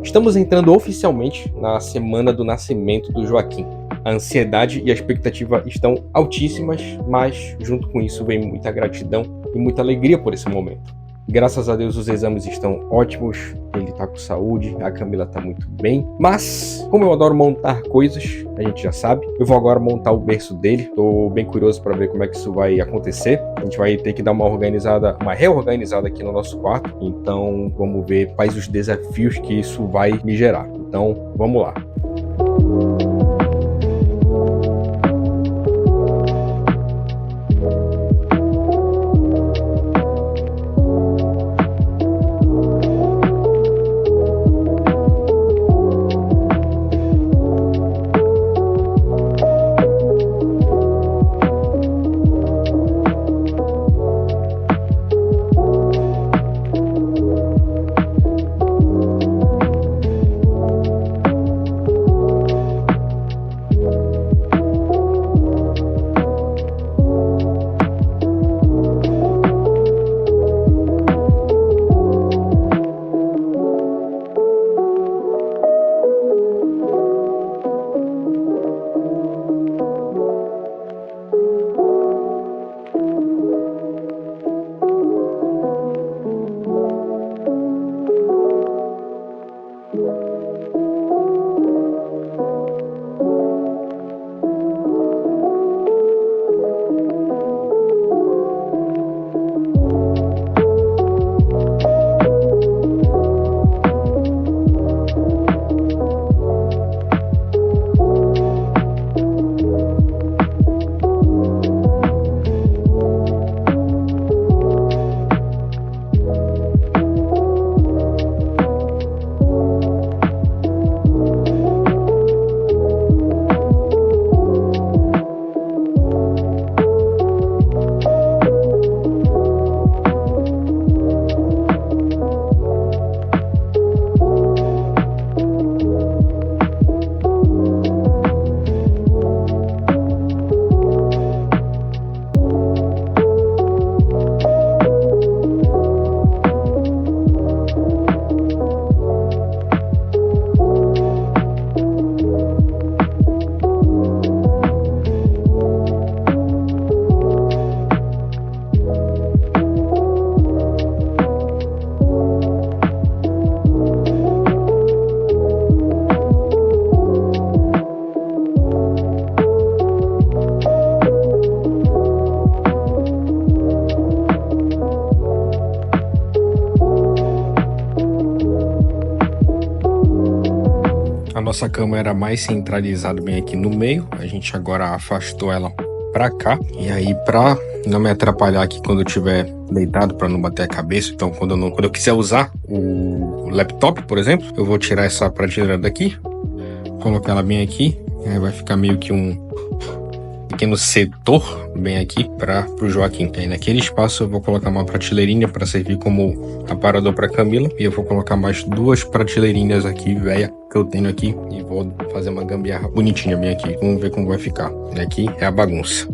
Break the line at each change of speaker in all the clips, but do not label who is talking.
Estamos entrando oficialmente na semana do nascimento do Joaquim. A ansiedade e a expectativa estão altíssimas, mas junto com isso vem muita gratidão e muita alegria por esse momento. Graças a Deus os exames estão ótimos, ele tá com saúde, a Camila tá muito bem. Mas, como eu adoro montar coisas, a gente já sabe, eu vou agora montar o berço dele. Tô bem curioso para ver como é que isso vai acontecer. A gente vai ter que dar uma reorganizada aqui no nosso quarto. Então, vamos ver quais os desafios que isso vai me gerar. Então, vamos lá. A nossa cama era mais centralizada bem aqui no meio, a gente agora afastou ela pra cá. E aí, pra não me atrapalhar aqui quando eu estiver deitado, pra não bater a cabeça, então quando eu quiser usar o laptop, por exemplo, eu vou tirar essa prateleira daqui, colocar ela bem aqui, e aí vai ficar meio que um pequeno setor bem aqui para o Joaquim. Aí naquele espaço eu vou colocar uma prateleirinha para servir como aparador para Camila, e eu vou colocar mais duas prateleirinhas aqui, velha, que eu tenho aqui, e vou fazer uma gambiarra bonitinha bem aqui. Vamos ver como vai ficar. E aqui é a bagunça.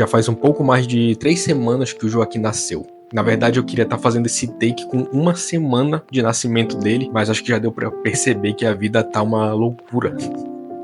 Já faz um pouco mais de 3 semanas que o Joaquim nasceu. Na verdade, eu queria estar fazendo esse take com 1 semana de nascimento dele, mas acho que já deu pra perceber que a vida tá uma loucura.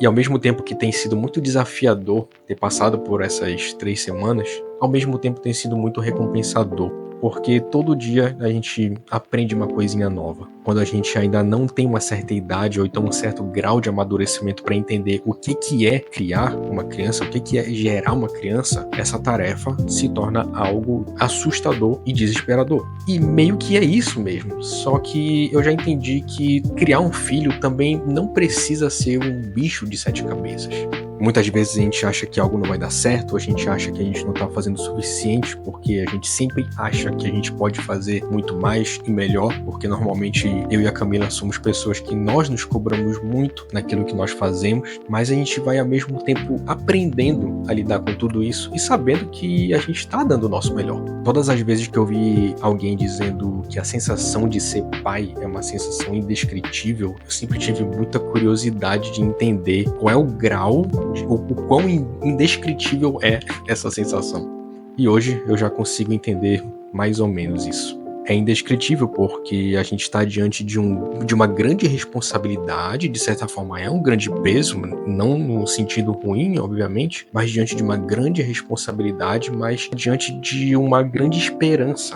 E ao mesmo tempo que tem sido muito desafiador ter passado por essas 3 semanas, ao mesmo tempo tem sido muito recompensador. Porque todo dia a gente aprende uma coisinha nova. Quando a gente ainda não tem uma certa idade ou então um certo grau de amadurecimento para entender o que é criar uma criança, o que é gerar uma criança, essa tarefa se torna algo assustador e desesperador. E meio que é isso mesmo. Só que eu já entendi que criar um filho também não precisa ser um bicho de 7 cabeças. Muitas vezes a gente acha que algo não vai dar certo, a gente acha que a gente não está fazendo o suficiente, porque a gente sempre acha que a gente pode fazer muito mais e melhor, porque normalmente eu e a Camila somos pessoas que nós nos cobramos muito naquilo que nós fazemos, mas a gente vai ao mesmo tempo aprendendo a lidar com tudo isso e sabendo que a gente está dando o nosso melhor. Todas as vezes que eu vi alguém dizendo que a sensação de ser pai é uma sensação indescritível, eu sempre tive muita curiosidade de entender qual é o grau, o quão indescritível é essa sensação. E hoje eu já consigo entender mais ou menos isso. É indescritível porque a gente está diante de uma grande responsabilidade, de certa forma é um grande peso, não no sentido ruim, obviamente, mas diante de uma grande responsabilidade, mas diante de uma grande esperança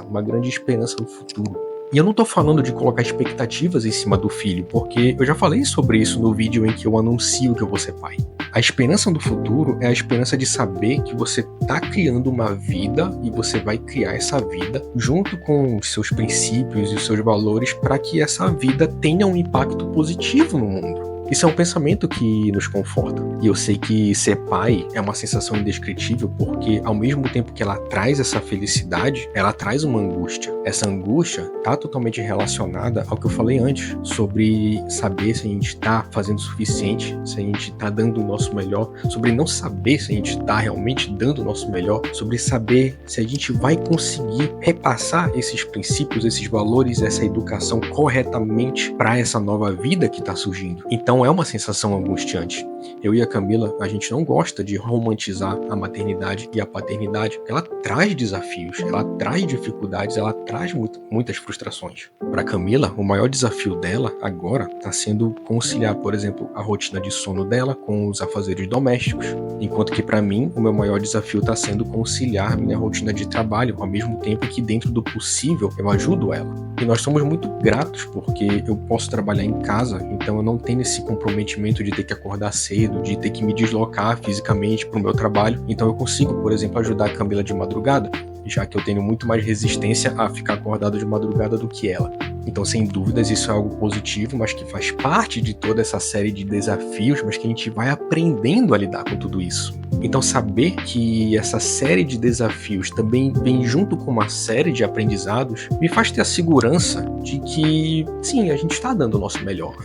no futuro. E eu não tô falando de colocar expectativas em cima do filho, porque eu já falei sobre isso no vídeo em que eu anuncio que eu vou ser pai. A esperança do futuro é a esperança de saber que você tá criando uma vida e você vai criar essa vida junto com os seus princípios e os seus valores para que essa vida tenha um impacto positivo no mundo. Isso é um pensamento que nos conforta. E eu sei que ser pai é uma sensação indescritível porque, ao mesmo tempo que ela traz essa felicidade, ela traz uma angústia. Essa angústia está totalmente relacionada ao que eu falei antes, sobre saber se a gente está fazendo o suficiente, se a gente está dando o nosso melhor, sobre não saber se a gente está realmente dando o nosso melhor, sobre saber se a gente vai conseguir repassar esses princípios, esses valores, essa educação corretamente para essa nova vida que está surgindo. Então é uma sensação angustiante. Eu e a Camila, a gente não gosta de romantizar a maternidade e a paternidade. Ela traz desafios, ela traz dificuldades, ela traz muitas frustrações. Para Camila, o maior desafio dela agora está sendo conciliar, por exemplo, a rotina de sono dela com os afazeres domésticos, enquanto que para mim o meu maior desafio está sendo conciliar minha rotina de trabalho, ao mesmo tempo que dentro do possível eu ajudo ela. E nós somos muito gratos porque eu posso trabalhar em casa, então eu não tenho esse comprometimento de ter que acordar cedo, de ter que me deslocar fisicamente para o meu trabalho. Então eu consigo, por exemplo, ajudar a Camila de madrugada, já que eu tenho muito mais resistência a ficar acordado de madrugada do que ela. Então, sem dúvidas, isso é algo positivo, mas que faz parte de toda essa série de desafios, mas que a gente vai aprendendo a lidar com tudo isso. Então, saber que essa série de desafios também vem junto com uma série de aprendizados me faz ter a segurança de que, sim, a gente está dando o nosso melhor.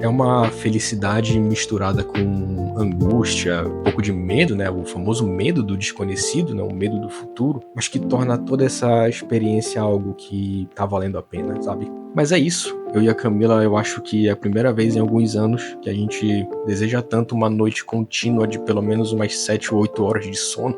É uma felicidade misturada com angústia, um pouco de medo, né? O famoso medo do desconhecido, né? O medo do futuro, mas que torna toda essa experiência algo que tá valendo a pena, sabe? Mas é isso. Eu e a Camila, eu acho que é a primeira vez em alguns anos que a gente deseja tanto uma noite contínua de pelo menos umas 7 ou 8 horas de sono.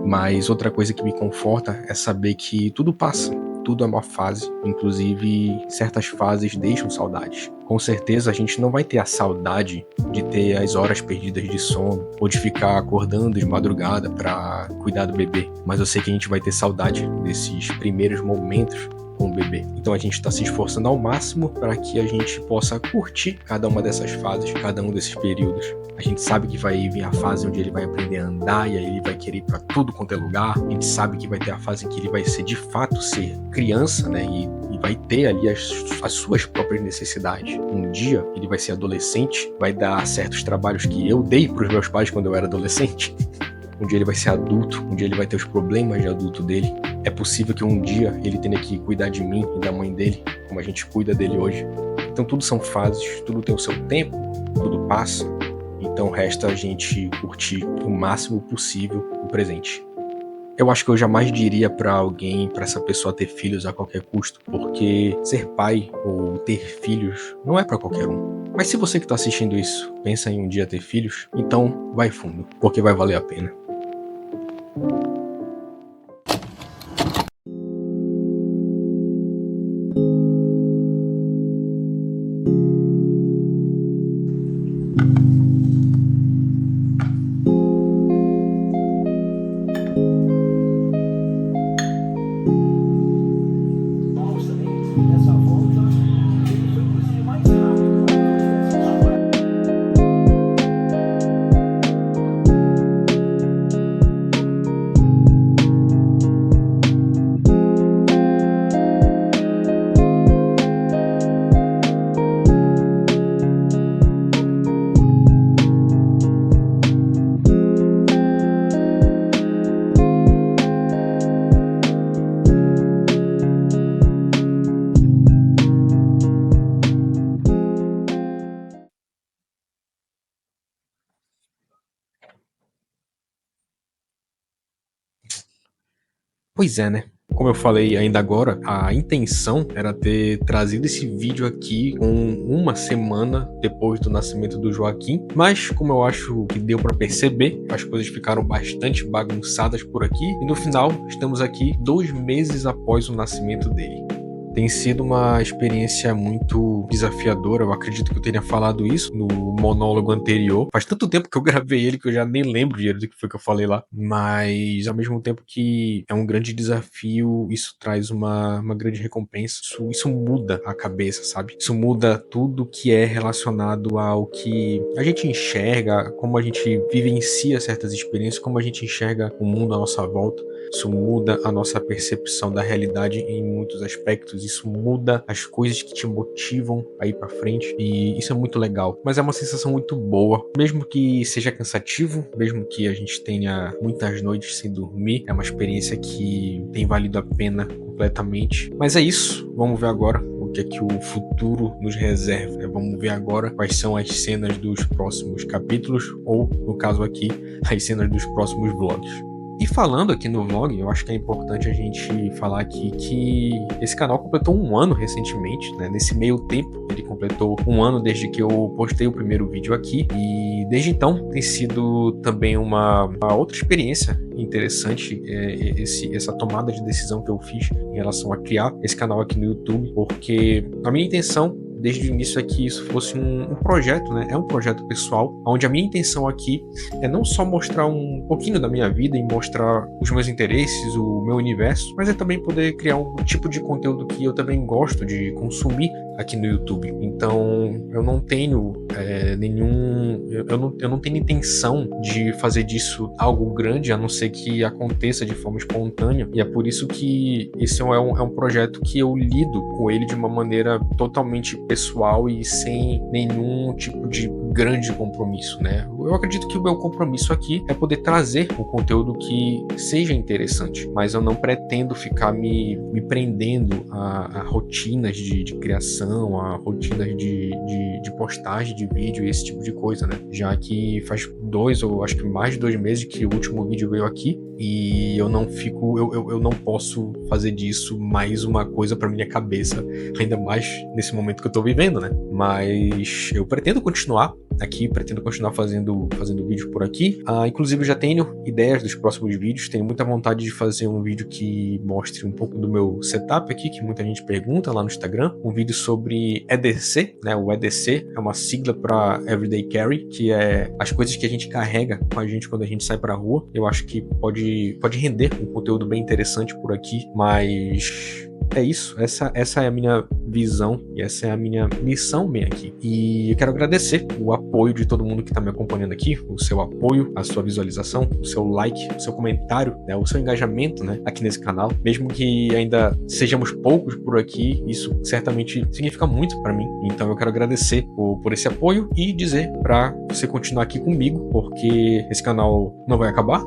Mas outra coisa que me conforta é saber que tudo passa. Tudo é uma fase, inclusive certas fases deixam saudades. Com certeza a gente não vai ter a saudade de ter as horas perdidas de sono ou de ficar acordando de madrugada para cuidar do bebê, mas eu sei que a gente vai ter saudade desses primeiros momentos com o bebê. Então a gente está se esforçando ao máximo para que a gente possa curtir cada uma dessas fases, cada um desses períodos. A gente sabe que vai vir a fase onde ele vai aprender a andar e aí ele vai querer ir para tudo quanto é lugar. A gente sabe que vai ter a fase em que ele vai ser de fato ser criança, né? E vai ter ali as suas próprias necessidades. Um dia ele vai ser adolescente, vai dar certos trabalhos que eu dei para os meus pais quando eu era adolescente. Um dia ele vai ser adulto, um dia ele vai ter os problemas de adulto dele. É possível que um dia ele tenha que cuidar de mim e da mãe dele, como a gente cuida dele hoje. Então tudo são fases, tudo tem o seu tempo, tudo passa. Então resta a gente curtir o máximo possível o presente. Eu acho que eu jamais diria pra alguém, pra essa pessoa ter filhos a qualquer custo, porque ser pai ou ter filhos não é pra qualquer um. Mas se você que tá assistindo isso pensa em um dia ter filhos, então vai fundo, porque vai valer a pena. Pois é, né? Como eu falei ainda agora, a intenção era ter trazido esse vídeo aqui com uma semana depois do nascimento do Joaquim, mas como eu acho que deu para perceber, as coisas ficaram bastante bagunçadas por aqui e no final estamos aqui 2 meses após o nascimento dele. Tem sido uma experiência muito desafiadora, eu acredito que eu tenha falado isso no monólogo anterior. Faz tanto tempo que eu gravei ele que eu já nem lembro direito do que foi que eu falei lá. Mas ao mesmo tempo que é um grande desafio, isso traz uma grande recompensa. Isso muda a cabeça, sabe? Isso muda tudo que é relacionado ao que a gente enxerga, como a gente vivencia certas experiências, como a gente enxerga o mundo à nossa volta. Isso muda a nossa percepção da realidade em muitos aspectos. Isso muda as coisas que te motivam a ir pra frente. E isso é muito legal. Mas é uma sensação muito boa. Mesmo que seja cansativo, mesmo que a gente tenha muitas noites sem dormir, é uma experiência que tem valido a pena completamente. Mas é isso. Vamos ver agora o que é que o futuro nos reserva. Vamos ver agora quais são as cenas dos próximos capítulos, ou, no caso aqui, as cenas dos próximos vlogs. E falando aqui no vlog, eu acho que é importante a gente falar aqui que esse canal completou 1 ano recentemente, né? Nesse meio tempo, ele completou 1 ano desde que eu postei o primeiro vídeo aqui, e desde então tem sido também uma outra experiência interessante, essa tomada de decisão que eu fiz em relação a criar esse canal aqui no YouTube, porque a minha intenção desde o início é que isso fosse um projeto, né? É um projeto pessoal, onde a minha intenção aqui é não só mostrar um pouquinho da minha vida e mostrar os meus interesses, o meu universo, mas é também poder criar um tipo de conteúdo que eu também gosto de consumir aqui no YouTube. Então eu não tenho eu não tenho intenção de fazer disso algo grande, a não ser que aconteça de forma espontânea, e é por isso que esse é um projeto que eu lido com ele de uma maneira totalmente pessoal e sem nenhum tipo de grande compromisso, né? Eu acredito que o meu compromisso aqui é poder trazer um conteúdo que seja interessante, mas eu não pretendo ficar me prendendo a rotinas de criação, a rotinas de postagem de vídeo e esse tipo de coisa, né? Já que faz 2 ou acho que mais de 2 meses que o último vídeo veio aqui, e eu não posso fazer disso mais uma coisa pra minha cabeça, ainda mais nesse momento que eu tô vivendo, né? Mas eu pretendo continuar aqui, pretendo continuar fazendo vídeo por aqui. Inclusive eu já tenho ideias dos próximos vídeos, tenho muita vontade de fazer um vídeo que mostre um pouco do meu setup aqui, que muita gente pergunta lá no Instagram, um vídeo sobre EDC, né? O EDC é uma sigla para Everyday Carry, que é as coisas que a gente carrega com a gente quando a gente sai pra rua. Eu acho que pode render um conteúdo bem interessante por aqui, mas é isso, essa é a minha visão e essa é a minha missão bem aqui. E eu quero agradecer o apoio de todo mundo que está me acompanhando aqui, o seu apoio, a sua visualização, o seu like, o seu comentário, né, o seu engajamento, né, aqui nesse canal. Mesmo que ainda sejamos poucos por aqui, isso certamente significa muito para mim. Então eu quero agradecer por esse apoio e dizer para você continuar aqui comigo, porque esse canal não vai acabar.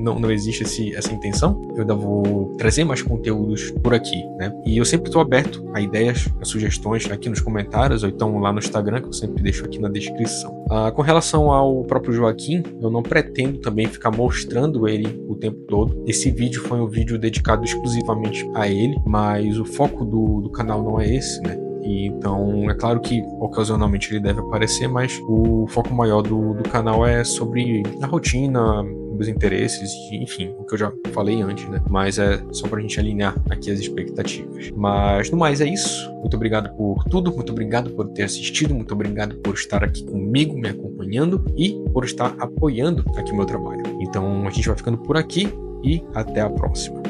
Não existe essa intenção. Eu ainda vou trazer mais conteúdos por aqui, né? E eu sempre estou aberto a ideias, a sugestões aqui nos comentários, ou então lá no Instagram, que eu sempre deixo aqui na descrição. Com relação ao próprio Joaquim, eu não pretendo também ficar mostrando ele o tempo todo. Esse vídeo foi um vídeo dedicado exclusivamente a ele, mas o foco do canal não é esse, né? E então, é claro que ocasionalmente ele deve aparecer, mas o foco maior do canal é sobre a rotina meus interesses, enfim, o que eu já falei antes, né? Mas é só pra gente alinhar aqui as expectativas. Mas no mais é isso. Muito obrigado por tudo, muito obrigado por ter assistido, muito obrigado por estar aqui comigo, me acompanhando e por estar apoiando aqui o meu trabalho. Então a gente vai ficando por aqui e até a próxima.